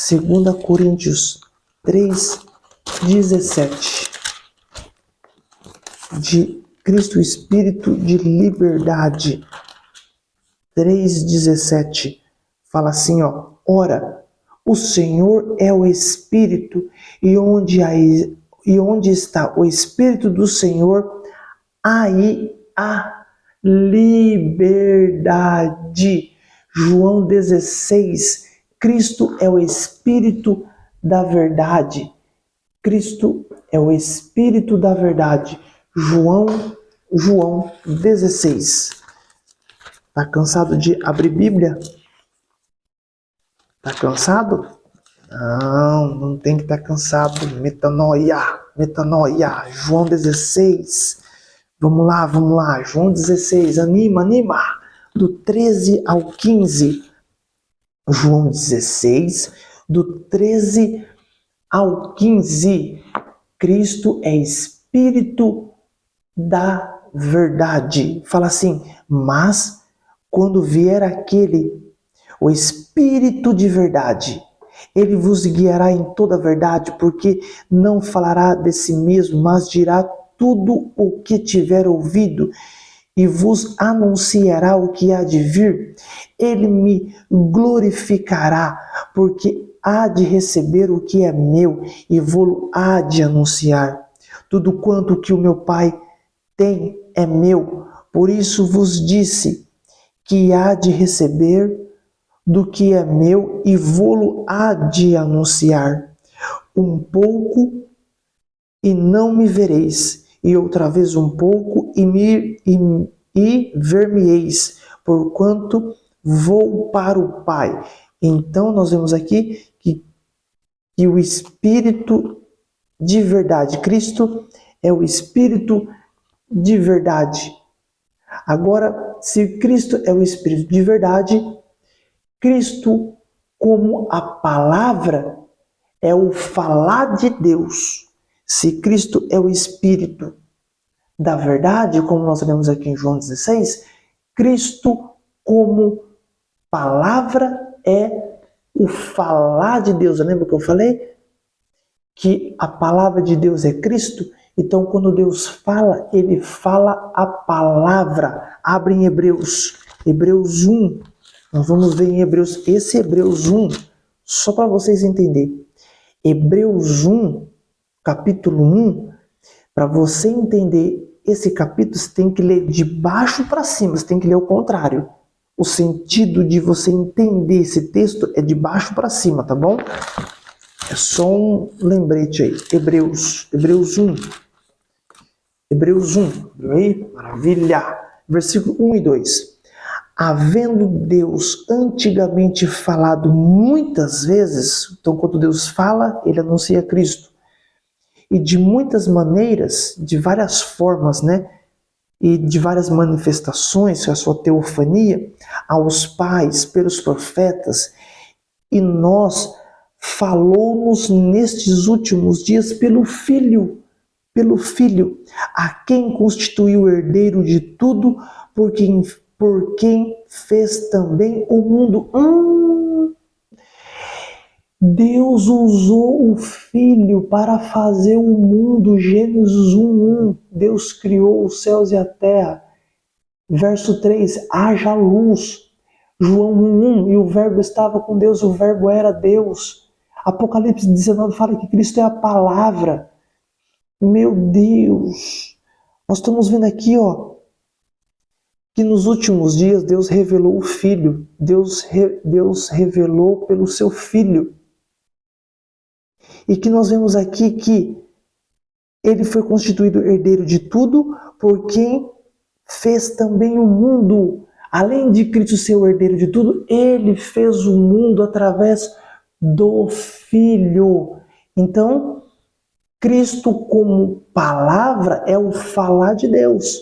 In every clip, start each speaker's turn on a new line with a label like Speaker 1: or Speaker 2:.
Speaker 1: 2 Coríntios 3:17. De Cristo, Espírito de liberdade. 3:17. Fala assim, ó. Ora, o Senhor é o Espírito, e onde está o Espírito do Senhor, aí há liberdade. João 16. Cristo é o Espírito da verdade. Cristo é o Espírito da verdade. João 16. Tá cansado de abrir Bíblia? Tá cansado? Não tem que estar cansado. Metanoia. João 16. Vamos lá. João 16. Anima. Do 13 ao 15. João 16, do 13 ao 15. Cristo é Espírito da verdade. Fala assim, mas quando vier aquele, o Espírito de verdade, ele vos guiará em toda a verdade, porque não falará de si mesmo, mas dirá tudo o que tiver ouvido, e vos anunciará o que há de vir. Ele me glorificará, porque há de receber o que é meu, e vou-lo há de anunciar. Tudo quanto que o meu Pai tem é meu, por isso vos disse que há de receber do que é meu, e vou-lo há de anunciar. Um pouco, e não me vereis, e outra vez um pouco, e ver-me-eis, porquanto vou para o Pai. Então, nós vemos aqui que o Espírito de verdade, Cristo é o Espírito de verdade. Agora, se Cristo é o Espírito de verdade, Cristo, como a palavra, é o falar de Deus. Se Cristo é o Espírito da verdade, como nós lemos aqui em João 16, Cristo, como palavra, é o falar de Deus. Lembra que eu falei? Que a palavra de Deus é Cristo. Então, quando Deus fala, Ele fala a palavra. Abre em Hebreus 1. Nós vamos ver em Hebreus, esse Hebreus 1, só para vocês entenderem. Hebreus 1, capítulo 1, para você entender esse capítulo, você tem que ler de baixo para cima, você tem que ler o contrário. O sentido de você entender esse texto é de baixo para cima, tá bom? É só um lembrete aí. Hebreus 1. Viu aí? Maravilha! Versículo 1 e 2. Havendo Deus antigamente falado muitas vezes, então quando Deus fala, Ele anuncia Cristo. E de muitas maneiras, de várias formas, né? E de várias manifestações, a sua teofania, aos pais, pelos profetas, e nós falou-nos nestes últimos dias pelo Filho, a quem constituiu o herdeiro de tudo, por quem fez também o mundo. Deus usou o Filho para fazer o mundo. Gênesis 1:1. Deus criou os céus e a terra. Verso 3. Haja luz. João 1:1. E o Verbo estava com Deus, o Verbo era Deus. Apocalipse 19 fala que Cristo é a palavra. Meu Deus! Nós estamos vendo aqui, ó, que nos últimos dias Deus revelou o Filho. Deus revelou pelo seu Filho. E que nós vemos aqui que Ele foi constituído herdeiro de tudo, por quem fez também o mundo. Além de Cristo ser o herdeiro de tudo, Ele fez o mundo através do Filho. Então, Cristo como palavra é o falar de Deus.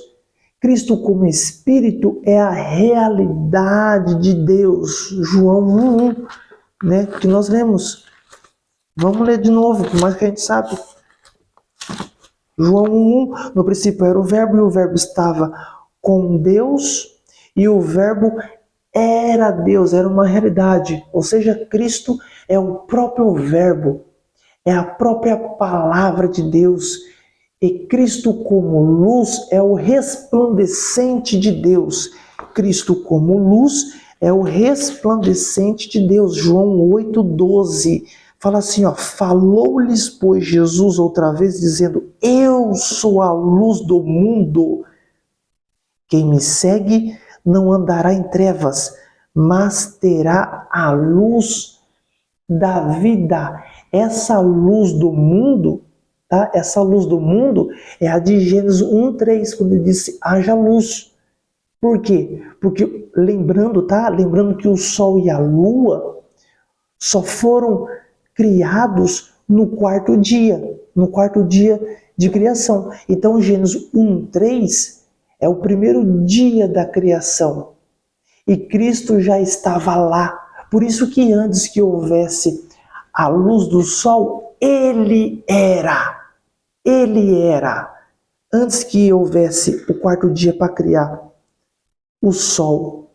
Speaker 1: Cristo como Espírito é a realidade de Deus. João 1:1, né, que nós lemos. Vamos ler de novo, por mais que a gente sabe. João 1:1, no princípio era o Verbo, e o Verbo estava com Deus, e o Verbo era Deus, era uma realidade. Ou seja, Cristo é o próprio Verbo, é a própria palavra de Deus. E Cristo como luz é o resplandecente de Deus. Cristo como luz é o resplandecente de Deus. João 8,12 fala assim, ó, falou-lhes, pois, Jesus outra vez, dizendo, eu sou a luz do mundo. Quem me segue não andará em trevas, mas terá a luz da vida. Essa luz do mundo, tá? Essa luz do mundo é a de Gênesis 1:3, quando ele disse, haja luz. Por quê? Porque, lembrando, tá? Lembrando que o sol e a lua só foram criados no quarto dia de criação. Então, Gênesis 1:3 é o primeiro dia da criação. E Cristo já estava lá. Por isso que antes que houvesse a luz do sol, Ele era. Ele era. Antes que houvesse o quarto dia para criar o sol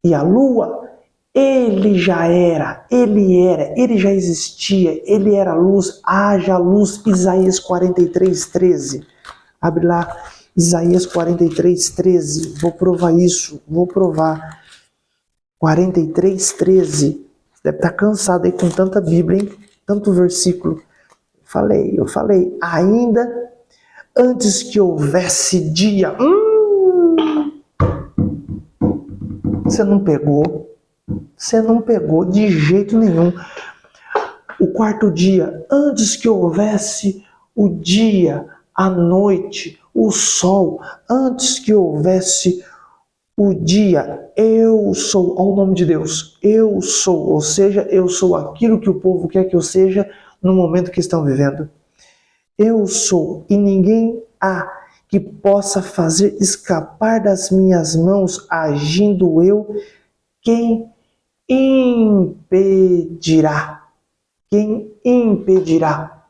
Speaker 1: e a lua, Ele já era, Ele já existia, Ele era luz, haja luz, Isaías 43:13. Abre lá, Isaías 43:13. Vou provar isso, vou provar. 43:13. Deve estar cansado aí com tanta Bíblia, hein? Tanto versículo. Eu falei, ainda antes que houvesse dia. Você não pegou? Você não pegou de jeito nenhum. O quarto dia, antes que houvesse o dia, a noite, o sol, antes que houvesse o dia, eu sou, ao nome de Deus, eu sou, ou seja, eu sou aquilo que o povo quer que eu seja no momento que estão vivendo. Eu sou, e ninguém há que possa fazer escapar das minhas mãos, agindo eu, quem impedirá? Quem impedirá?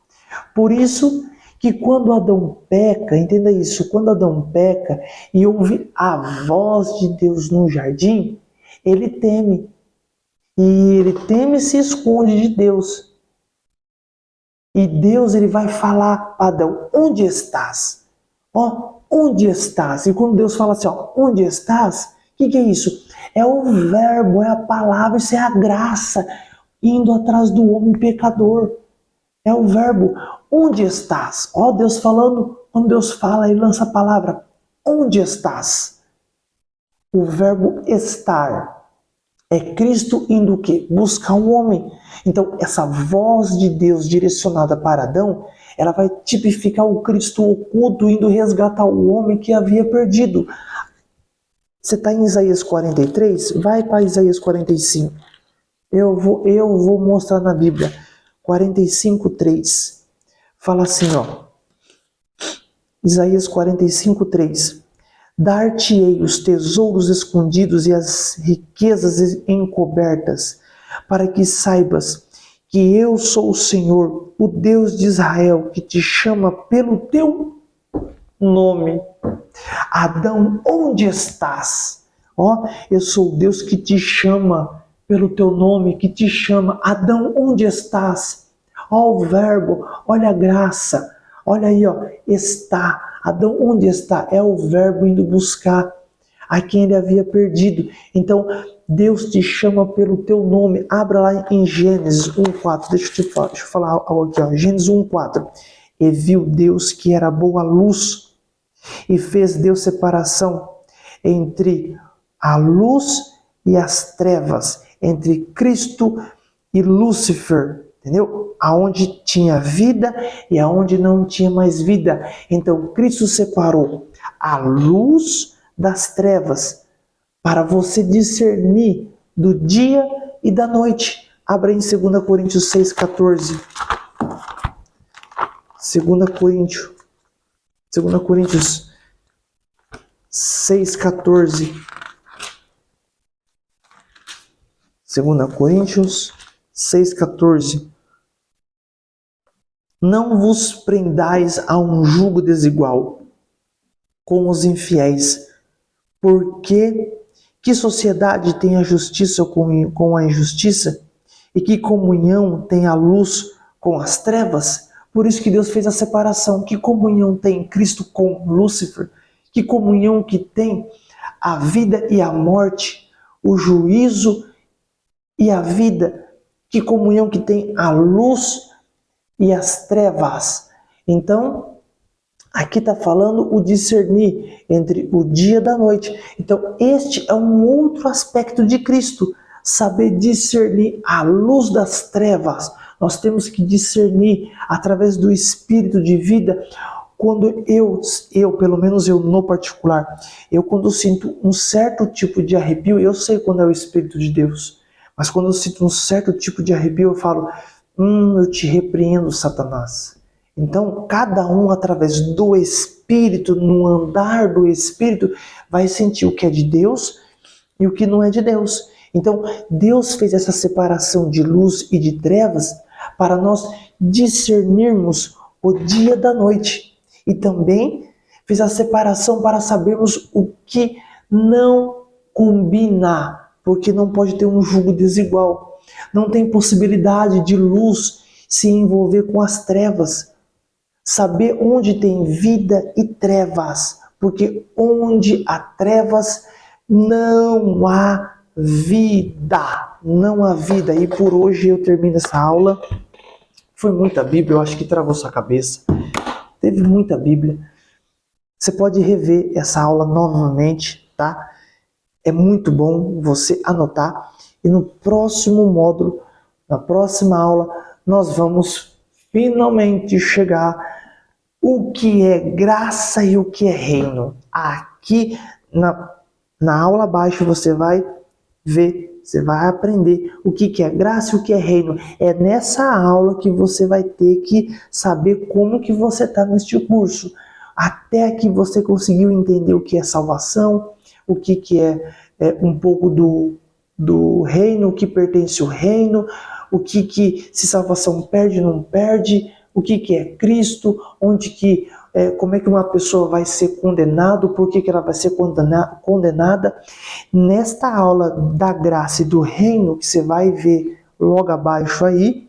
Speaker 1: Por isso que quando Adão peca, entenda isso, quando Adão peca e ouve a voz de Deus no jardim, ele teme. E ele teme e se esconde de Deus. E Deus, ele vai falar para Adão, onde estás? Ó, onde estás? E quando Deus fala assim, ó, onde estás? O que é isso? É o verbo, é a palavra, isso é a graça indo atrás do homem pecador. É o verbo, onde estás? Ó, Deus falando, quando Deus fala, ele lança a palavra, onde estás? O verbo estar é Cristo indo o quê? Buscar um homem. Então, essa voz de Deus direcionada para Adão, ela vai tipificar o Cristo oculto indo resgatar o homem que havia perdido. Você está em Isaías 43? Vai para Isaías 45. Eu vou mostrar na Bíblia. 45:3. Fala assim, ó. Isaías 45:3. Dar-te-ei os tesouros escondidos e as riquezas encobertas, para que saibas que eu sou o Senhor, o Deus de Israel, que te chama pelo teu nome. Adão, onde estás? Ó, eu sou o Deus que te chama pelo teu nome, que te chama. Adão, onde estás? Ó o verbo, olha a graça. Olha aí, ó, está. Adão, onde está? É o verbo indo buscar a quem ele havia perdido. Então, Deus te chama pelo teu nome. Abra lá em Gênesis 1:4. Deixa eu falar algo aqui, ó. Gênesis 1:4. E viu Deus que era boa luz, e fez Deus separação entre a luz e as trevas, entre Cristo e Lúcifer, entendeu? Aonde tinha vida e aonde não tinha mais vida. Então Cristo separou a luz das trevas para você discernir do dia e da noite. Abra em 2 Coríntios 6:14. 2 Coríntios 6:14. 2 Coríntios 6:14. Não vos prendais a um jugo desigual com os infiéis, porque Que sociedade tem a justiça com a injustiça? E que comunhão tem a luz com as trevas? Por isso que Deus fez a separação. Que comunhão tem Cristo com Lúcifer? Que comunhão que tem a vida e a morte, o juízo e a vida? Que comunhão que tem a luz e as trevas? Então, aqui está falando o discernir entre o dia e da noite. Então, este é um outro aspecto de Cristo. Saber discernir a luz das trevas. Nós temos que discernir através do Espírito de vida. Quando eu, pelo menos eu no particular, quando sinto um certo tipo de arrepio, eu sei quando é o Espírito de Deus. Mas quando eu sinto um certo tipo de arrepio, eu falo, eu te repreendo, Satanás. Então, cada um, através do Espírito, no andar do Espírito, vai sentir o que é de Deus e o que não é de Deus. Então, Deus fez essa separação de luz e de trevas para nós discernirmos o dia da noite. E também fez a separação para sabermos o que não combina, porque não pode ter um jugo desigual. Não tem possibilidade de luz se envolver com as trevas. Saber onde tem vida e trevas, porque onde há trevas não há vida. Não há vida. E por hoje eu termino essa aula. Foi muita Bíblia, eu acho que travou sua cabeça. Teve muita Bíblia. Você pode rever essa aula novamente, tá? É muito bom você anotar. E no próximo módulo, na próxima aula, nós vamos finalmente chegar o que é graça e o que é reino. Aqui na aula abaixo você vai ver, você vai aprender o que é graça e o que é reino. É nessa aula que você vai ter que saber como que você está neste curso. Até que você conseguiu entender o que é salvação, o que é um pouco do reino, o que pertence ao reino, o que se salvação perde, não perde, o que é Cristo, como é que uma pessoa vai ser condenada, por que ela vai ser condenada. Nesta aula da graça e do reino, que você vai ver logo abaixo aí,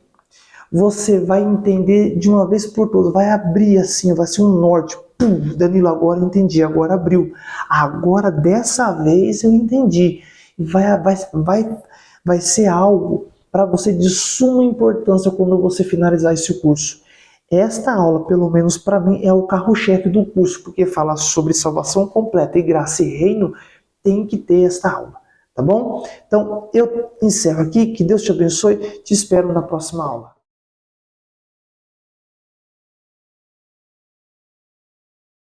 Speaker 1: você vai entender de uma vez por todas, vai abrir assim, vai ser um norte. Pum, Danilo, agora entendi, agora abriu. Agora, dessa vez, eu entendi. Vai ser algo para você de suma importância quando você finalizar esse curso. Esta aula, pelo menos para mim, é o carro-chefe do curso, porque fala sobre salvação completa e graça e reino, tem que ter esta aula, tá bom? Então, eu encerro aqui, que Deus te abençoe, te espero na próxima aula.